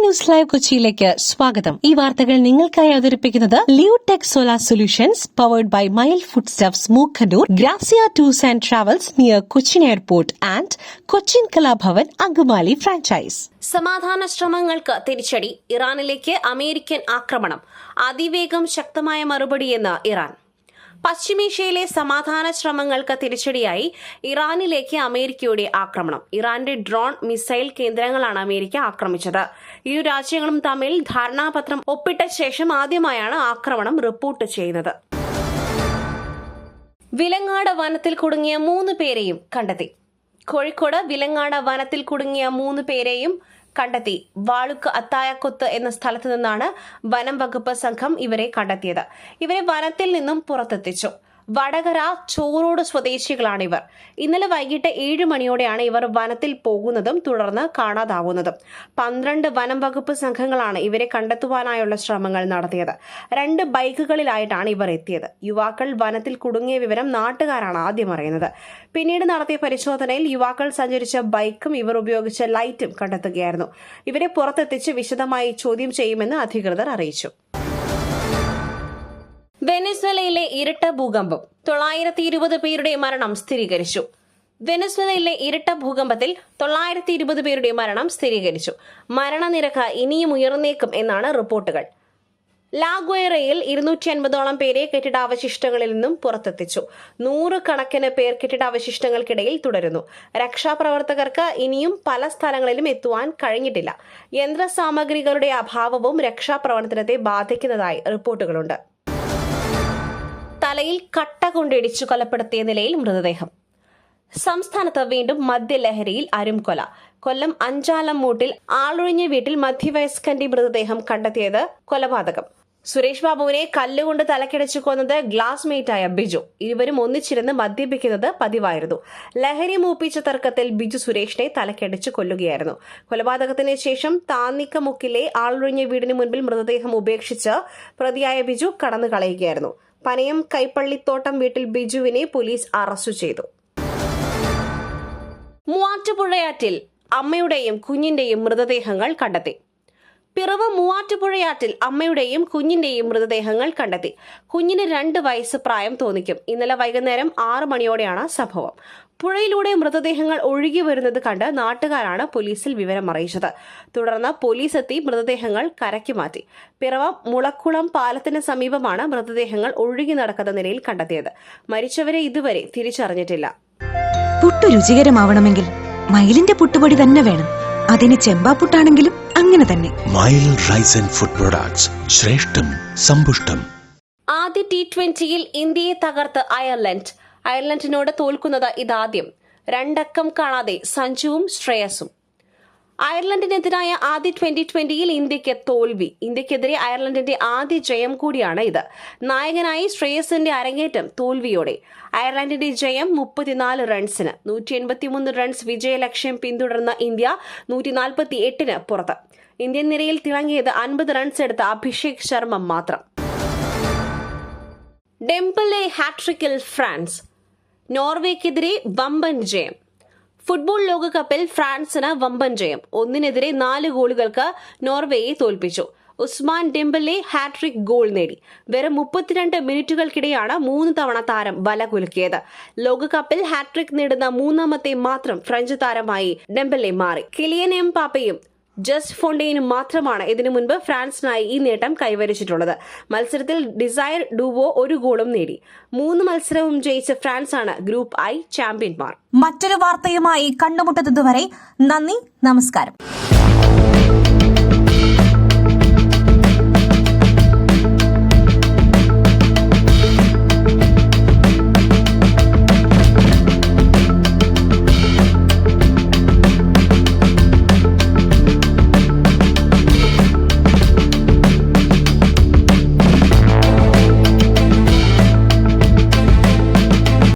News live കൊച്ചിയിലേക്ക് സ്വാഗതം. ഈ വാർത്തകൾ നിങ്ങൾക്കായി അവതരിപ്പിക്കുന്നത് Leotech solar solutions powered by mile food stuffs Mookkannoor, Grazia tours and travels near Cochin airport and Cochin Kalabhavan Angamaly franchise. സമാധാന ശ്രമങ്ങൾക്ക് തിരിച്ചടി, ഇറാനിലേക്ക് അമേരിക്കൻ ആക്രമണം, അതിവേഗം ശക്തമായ മറുപടിയെന്ന് ഇറാൻ. പശ്ചിമേഷ്യയിലെ സമാധാന ശ്രമങ്ങൾക്ക് തിരിച്ചടിയായി ഇറാനിലേക്ക് അമേരിക്കയുടെ ആക്രമണം. ഇറാന്റെ ഡ്രോൺ മിസൈൽ കേന്ദ്രങ്ങളാണ് അമേരിക്ക ആക്രമിച്ചത്. ഇരു രാജ്യങ്ങളും തമ്മിൽ ധാരണാപത്രം ഒപ്പിട്ട ശേഷം ആദ്യമായാണ് ആക്രമണം റിപ്പോർട്ട് ചെയ്യുന്നത്. വിലങ്ങാട് വനത്തിൽ കുടുങ്ങിയ 3 പേരെയും കണ്ടെത്തി. കോഴിക്കോട് വിലങ്ങാട് വനത്തിൽ കുടുങ്ങിയ 3 പേരെയും കണ്ടെത്തി. വാളുക്ക് അത്തായക്കൊത്ത് എന്ന സ്ഥലത്ത് നിന്നാണ് വനം വകുപ്പ് സംഘം ഇവരെ കണ്ടെത്തിയത്. ഇവരെ വനത്തിൽ നിന്നും പുറത്തെത്തിച്ചു. വടകര ചോറോട് സ്വദേശികളാണിവർ. ഇന്നലെ വൈകിട്ട് 7 മണിയോടെയാണ് ഇവർ വനത്തിൽ പോകുന്നതും തുടർന്ന് കാണാതാവുന്നതും. 12 വനം വകുപ്പ് സംഘങ്ങളാണ് ഇവരെ കണ്ടെത്തുവാനായുള്ള ശ്രമങ്ങൾ നടത്തിയത്. 2 ബൈക്കുകളിലായിട്ടാണ് ഇവർ എത്തിയത്. യുവാക്കൾ വനത്തിൽ കുടുങ്ങിയ വിവരം നാട്ടുകാരാണ് ആദ്യം അറിയുന്നത്. പിന്നീട് നടത്തിയ പരിശോധനയിൽ യുവാക്കൾ സഞ്ചരിച്ച ബൈക്കും ഇവർ ഉപയോഗിച്ച ലൈറ്റും കണ്ടെത്തുകയായിരുന്നു. ഇവരെ പുറത്തെത്തിച്ച് വിശദമായി ചോദ്യം ചെയ്യുമെന്ന് അധികൃതർ അറിയിച്ചു. വെനസ്വേലയിലെ ഇരട്ട ഭൂകമ്പം, 920 പേരുടെ മരണം സ്ഥിരീകരിച്ചു. വെനസ്വേലയിലെ ഇരട്ട ഭൂകമ്പത്തിൽ 920 പേരുടെ മരണം സ്ഥിരീകരിച്ചു. മരണനിരക്ക് ഇനിയും ഉയർന്നേക്കും എന്നാണ് റിപ്പോർട്ടുകൾ. ലാഗ്വയറയിൽ 250ഓളം പേരെ കെട്ടിടാവശിഷ്ടങ്ങളിൽ നിന്നും പുറത്തെത്തിച്ചു. 100 കണക്കിന് പേർ കെട്ടിടാവശിഷ്ടങ്ങൾക്കിടയിൽ തുടരുന്നു. രക്ഷാപ്രവർത്തകർക്ക് ഇനിയും പല സ്ഥലങ്ങളിലും എത്തുവാൻ കഴിഞ്ഞിട്ടില്ല. യന്ത്രസാമഗ്രികളുടെ അഭാവവും രക്ഷാപ്രവർത്തനത്തെ ബാധിക്കുന്നതായി റിപ്പോർട്ടുകളുണ്ട്. തലയിൽ കട്ട കൊണ്ടിടിച്ചു കൊലപ്പെടുത്തിയ നിലയിൽ മൃതദേഹം. സംസ്ഥാനത്ത് വീണ്ടും മദ്യലഹരിയിൽ അരുംകൊല. കൊല്ലം അഞ്ചാലം മൂട്ടിൽ ആളൊഴിഞ്ഞ വീട്ടിൽ മധ്യവയസ്കന്റെ മൃതദേഹം കണ്ടെത്തിയത് കൊലപാതകം. സുരേഷ് ബാബുവിനെ കല്ലുകൊണ്ട് തലക്കിടച്ചു കൊന്നത് ഗ്ലാസ്മേറ്റായ ബിജു. ഇരുവരും ഒന്നിച്ചിരുന്ന് മദ്യപിക്കുന്നത് പതിവായിരുന്നു. ലഹരി മൂപ്പിച്ച തർക്കത്തിൽ ബിജു സുരേഷിനെ തലക്കടിച്ചു കൊല്ലുകയായിരുന്നു. കൊലപാതകത്തിന് ശേഷം താന്നിക്കമുക്കിലെ ആളൊഴിഞ്ഞ വീടിന് മുൻപിൽ മൃതദേഹം ഉപേക്ഷിച്ച് പ്രതിയായ ബിജു കടന്നു കളയുകയായിരുന്നു. പനയം കൈപ്പള്ളിത്തോട്ടം വീട്ടിൽ ബിജുവിനെ പോലീസ് അറസ്റ്റ് ചെയ്തു. മൂവാറ്റുപുഴയാറ്റിൽ അമ്മയുടെയും കുഞ്ഞിന്റെയും മൃതദേഹങ്ങൾ കണ്ടെത്തി. പിറവം മൂവാറ്റുപുഴയാറ്റിൽ അമ്മയുടെയും കുഞ്ഞിന്റെയും മൃതദേഹങ്ങൾ കണ്ടെത്തി. കുഞ്ഞിന് 2 വയസ്സ് പ്രായം തോന്നിക്കും. ഇന്നലെ വൈകുന്നേരം 6 മണിയോടെയാണ് സംഭവം. പുഴയിലൂടെ മൃതദേഹങ്ങൾ ഒഴുകി വരുന്നത് കണ്ട് നാട്ടുകാരാണ് പോലീസിൽ വിവരം അറിയിച്ചത്. തുടർന്ന് പോലീസ് എത്തി മൃതദേഹങ്ങൾ കരയ്ക്ക് മാറ്റി. പിറവം മുളക്കുളം പാലത്തിന് സമീപമാണ് മൃതദേഹങ്ങൾ ഒഴുകി നടക്കുന്ന നിലയിൽ കണ്ടെത്തിയത്. മരിച്ചവരെ ഇതുവരെ തിരിച്ചറിഞ്ഞിട്ടില്ല. പുട്ടു രുചികരമാവണമെങ്കിൽ മയിലിന്റെ പുട്ടുപൊടി തന്നെ വേണം. അതിന് ചെമ്പാപ്പുട്ടാണെങ്കിലും അങ്ങനെ തന്നെ. Mile rice and food products, ശ്രേഷ്ഠം സമ്പുഷ്ടം. ആദ്യ T20യിൽ ഇന്ത്യയെ തകർത്ത് അയർലൻഡ്. അയർലൻഡിനോട് തോൽക്കുന്നത് ഇതാദ്യം. 2 അക്കം കാണാതെ സഞ്ജുവും ശ്രേയസും. അയർലൻഡിനെതിരായ ആദ്യ 2020യിൽ ഇന്ത്യക്ക് തോൽവി. ഇന്ത്യക്കെതിരെ അയർലൻഡിന്റെ ആദ്യ ജയം കൂടിയാണ് ഇത്. നായകനായി ശ്രേയസിന്റെ അരങ്ങേറ്റം തോൽവിയോടെ. അയർലൻഡിന്റെ ജയം 34 റൺസിന്. 183 റൺസ് വിജയലക്ഷ്യം പിന്തുടർന്ന ഇന്ത്യ 148ന് പുറത്ത്. ഇന്ത്യൻ നിരയിൽ തിളങ്ങിയത് 50 റൺസ് എടുത്ത അഭിഷേക് ശർമ്മ മാത്രം. Dembele ഹാട്രിക്കിൽ France. നോർവേക്കെതിരെ വമ്പൻ ജയം. ഫുട്ബോൾ ലോകകപ്പിൽ ഫ്രാൻസിന് വമ്പൻ ജയം. 1-നെതിരെ 4 ഗോളുകൾക്ക് നോർവേയെ തോൽപ്പിച്ചു. ഉസ്മാൻ ഡെംബലെ ഹാട്രിക് ഗോൾ നേടി. വെറും 32 മിനിറ്റുകൾക്കിടെയാണ് 3 തവണ താരം വല കുലുക്കിയത്. ലോകകപ്പിൽ ഹാട്രിക് നേടുന്ന 3ാമത്തെ മാത്രം ഫ്രഞ്ച് താരമായി ഡെംബലെ മാറി. കിലിയൻ എംബാപ്പയും ജസ്റ്റ് ഫോണ്ടെയിനും മാത്രമാണ് ഇതിനു മുൻപ് ഫ്രാൻസിനായി ഈ നേട്ടം കൈവരിച്ചിട്ടുള്ളത്. മത്സരത്തിൽ ഡിസയർ ഡുവോ 1 ഗോളും നേടി. 3 മത്സരവും ജയിച്ച ഫ്രാൻസാണ് ഗ്രൂപ്പ് I ചാമ്പ്യന്മാർ. മറ്റൊരു വാർത്തയുമായി കണ്ടുമുട്ടുന്നതുവരെ നന്ദി, നമസ്കാരം.